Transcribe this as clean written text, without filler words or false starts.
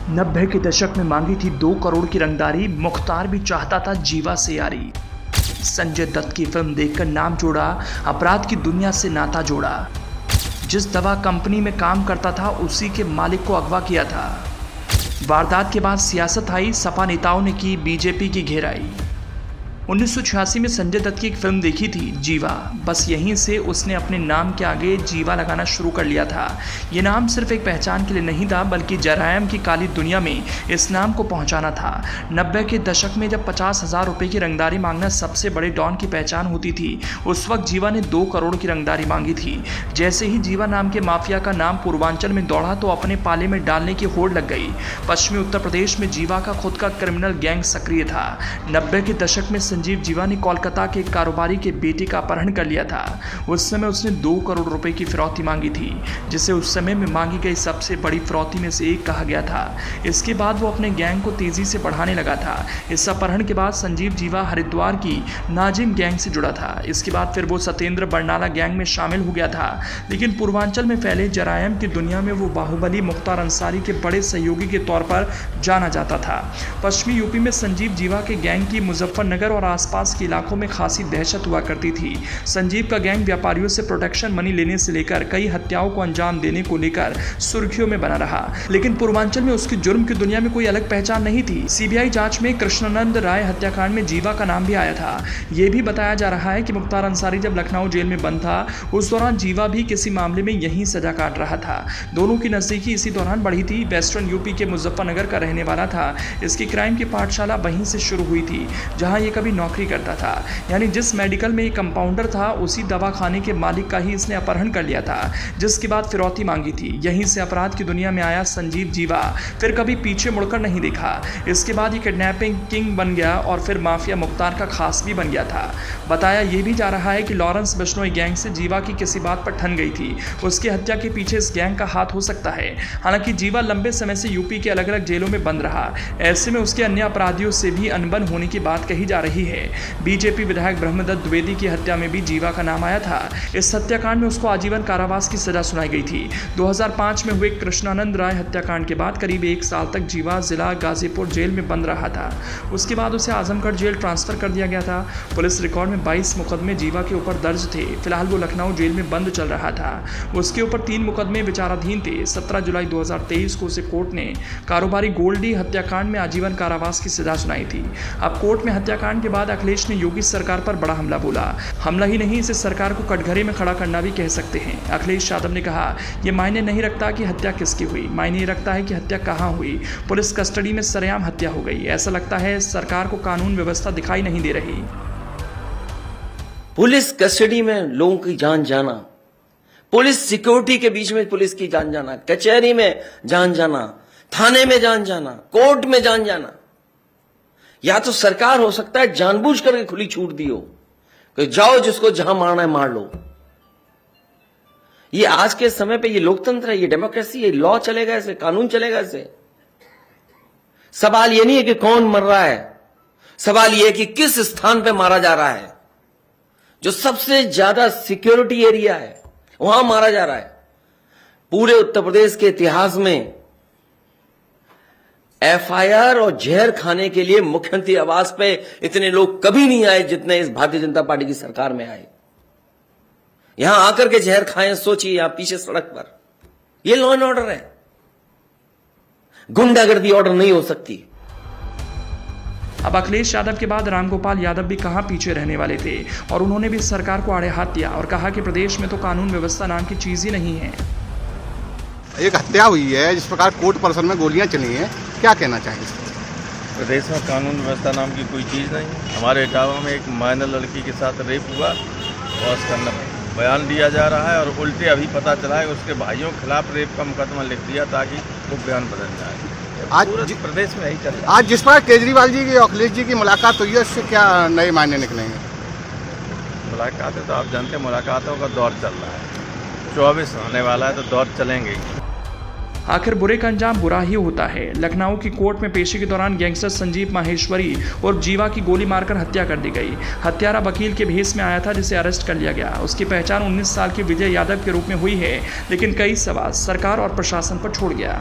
90 के दशक में मांगी थी 2 करोड़ की रंगदारी, मुख्तार भी चाहता था जीवा से यारी। संजय दत्त की फिल्म देखकर नाम जोड़ा, अपराध की दुनिया से नाता जोड़ा। जिस दवा कंपनी में काम करता था उसी के मालिक को अगवा किया था। वारदात के बाद सियासत आई, सपा नेताओं ने की बीजेपी की घेराई। 1986 में संजय दत्त की एक फिल्म देखी थी, जीवा। बस यहीं से उसने अपने नाम के आगे जीवा लगाना शुरू कर लिया था। ये नाम सिर्फ एक पहचान के लिए नहीं था, बल्कि जरायम की काली दुनिया में इस नाम को पहुंचाना था। 90 के दशक में जब 50,000 रुपये की रंगदारी मांगना सबसे बड़े डॉन की पहचान होती थी, उस वक्त जीवा ने 2 करोड़ की रंगदारी मांगी थी। जैसे ही जीवा नाम के माफिया का नाम पूर्वांचल में दौड़ा तो अपने पाले में डालने की होड़ लग गई। पश्चिमी उत्तर प्रदेश में जीवा का खुद का क्रिमिनल गैंग सक्रिय था। 90 के दशक में संजीव जीवा ने कोलकाता के कारोबारी के बेटे का अपहरण कर लिया था। उस समय उसने 2 करोड़ रुपए की फिरौती मांगी थी, जिसे उस समय में मांगी गई सबसे बड़ी फिरौती में से एक कहा गया था। इसके बाद वो अपने गैंग को तेजी से बढ़ाने लगा था। इस अपहरण के बाद संजीव जीवा हरिद्वार की नाजिम गैंग से जुड़ा था। इसके बाद फिर वो सत्येंद्र बरनाला गैंग में शामिल हो गया था। लेकिन पूर्वांचल में फैले जरायम की दुनिया में वो बाहुबली मुख्तार अंसारी के बड़े सहयोगी के तौर पर जाना जाता था। पश्चिमी यूपी में संजीव जीवा के गैंग की मुजफ्फरनगर और आसपास के इलाकों में खासी दहशत हुआ करती थी। संजीव का गैंग व्यापारियों से प्रोटेक्शन मनी लेने से लेकर कई हत्याओं को अंजाम देने को लेकर सुर्खियों में बना रहा। लेकिन पूर्वांचल में उसकी जुर्म की दुनिया में कोई अलग पहचान नहीं थी। सीबीआई जांच में कृष्णानंद राय हत्याकांड में जीवा का नाम भी आया था। यह भी बताया जा रहा है कि मुख्तार अंसारी जब लखनऊ जेल में बंद था, उस दौरान जीवा भी किसी मामले में यहीं सजा काट रहा था। दोनों की नजदीकी इसी दौरान बढ़ी थी। वेस्टर्न यूपी के मुजफ्फरनगर का रहने वाला था। इसकी क्राइम की पाठशाला वहीं से शुरू हुई थी जहां ये कभी नौकरी करता था। यानी जिस मेडिकल में एक कंपाउंडर था, उसी दवाखाने के मालिक का ही इसने अपहरण कर लिया था, जिसके बाद फिरौती मांगी थी। यहीं से अपराध की दुनिया में आया संजीव जीवा, फिर कभी पीछे मुड़कर नहीं देखा। इसके बाद ये किडनैपिंग किंग बन गया और फिर माफिया मुख्तार का खास भी बन गया था। बताया यह भी जा रहा है कि लॉरेंस बिश्नोई गैंग से जीवा की किसी बात पर ठन गई थी। उसकी हत्या के पीछे इस गैंग का हाथ हो सकता है। हालांकि जीवा लंबे समय से यूपी के अलग अलग जेलों में बंद रहा। ऐसे में उसके अन्य अपराधियों से भी अनबन होने की बात कही जा रही है। बीजेपी विधायक ब्रह्मदत्त द्विवेदी की हत्या में भी जीवा का नाम आया था। इस हत्याकांड में उसको आजीवन कारावास की सजा सुनाई गई थी। 2005 में हुए कृष्णानंद राय हत्याकांड के बाद करीब 1 साल तक जीवा जिला गाजीपुर जेल में बंद रहा था। उसके बाद उसे आजमगढ़ जेल ट्रांसफर कर दिया गया था। पुलिस रिकॉर्ड में 22 मुकदमे जीवा के ऊपर दर्ज थे। फिलहाल वो लखनऊ जेल में बंद चल रहा था। उसके ऊपर 3 मुकदमे विचाराधीन थे। 17 जुलाई 2023 को उसे कोर्ट ने कारोबारी गोल्डी हत्याकांड में आजीवन कारावास की सजा सुनाई थी। अब कोर्ट में हत्याकांड के बाद अखिलेश ने योगी सरकार पर बड़ा हमला बोला। हमला ही नहीं, इसे सरकार को कटघरे में खड़ा करना भी कह सकते हैं। अखिलेश यादव ने कहा, यह मायने नहीं रखता कि हत्या किसकी हुई, मायने ये रखता है कि हत्या कहां हुई। पुलिस कस्टडी में सरेआम हत्या हो गई। ऐसा लगता है सरकार को कानून व्यवस्था दिखाई नहीं दे रही। पुलिस कस्टडी में लोगों की जान जाना, पुलिस सिक्योरिटी के बीच में पुलिस की जान जाना, कचहरी में जान जाना, थाने में जान जाना, कोर्ट में जान जाना। या तो सरकार हो सकता है जानबूझ करके खुली छूट दी हो कि जाओ जिसको जहां मारना है मार लो। ये आज के समय पे ये लोकतंत्र है, ये डेमोक्रेसी है, लॉ चलेगा ऐसे, कानून चलेगा ऐसे। सवाल ये नहीं है कि कौन मर रहा है, सवाल ये है कि किस स्थान पे मारा जा रहा है। जो सबसे ज्यादा सिक्योरिटी एरिया है वहां मारा जा रहा है। पूरे उत्तर प्रदेश के इतिहास में एफआईआर और जहर खाने के लिए मुख्यमंत्री आवास पे इतने लोग कभी नहीं आए जितने इस भारतीय जनता पार्टी की सरकार में आए। यहां आकर के जहर खाएं, सोचिए यहां पीछे सड़क पर। यह लॉ एंड ऑर्डर है, गुंडागर्दी ऑर्डर नहीं हो सकती। अब अखिलेश यादव के बाद रामगोपाल यादव भी कहां पीछे रहने वाले थे, और उन्होंने भी सरकार को आड़े हाथ दिया और कहा कि प्रदेश में तो कानून व्यवस्था नाम की चीज ही नहीं है। एक हत्या हुई है, जिस प्रकार कोर्ट परिसर में गोलियां चली हैं, क्या कहना चाहेंगे? प्रदेश में कानून व्यवस्था नाम की कोई चीज़ नहीं। हमारे इटावा में एक माइनर लड़की के साथ रेप हुआ और उसका बयान दिया जा रहा है, और उल्टे अभी पता चला है उसके भाइयों के खिलाफ रेप का मुकदमा लिख दिया ताकि वो बयान बदल जाए। आज प्रदेश में यही चल रहा है। आज जिस प्रकार केजरीवाल जी की अखिलेश जी की मुलाकात हुई है, उससे क्या नए मायने निकलेंगे? मुलाकातें तो आप जानते हैं, मुलाकातों का दौर चल रहा है। 24 होने वाला है तो दौर चलेंगे ही। आखिर बुरे का अंजाम बुरा ही होता है। लखनऊ की कोर्ट में पेशी के दौरान गैंगस्टर संजीव माहेश्वरी और जीवा की गोली मारकर हत्या कर दी गई। हत्यारा वकील के भेष में आया था, जिसे अरेस्ट कर लिया गया। उसकी पहचान 19 साल के विजय यादव के रूप में हुई है, लेकिन कई सवाल सरकार और प्रशासन पर छोड़ गया।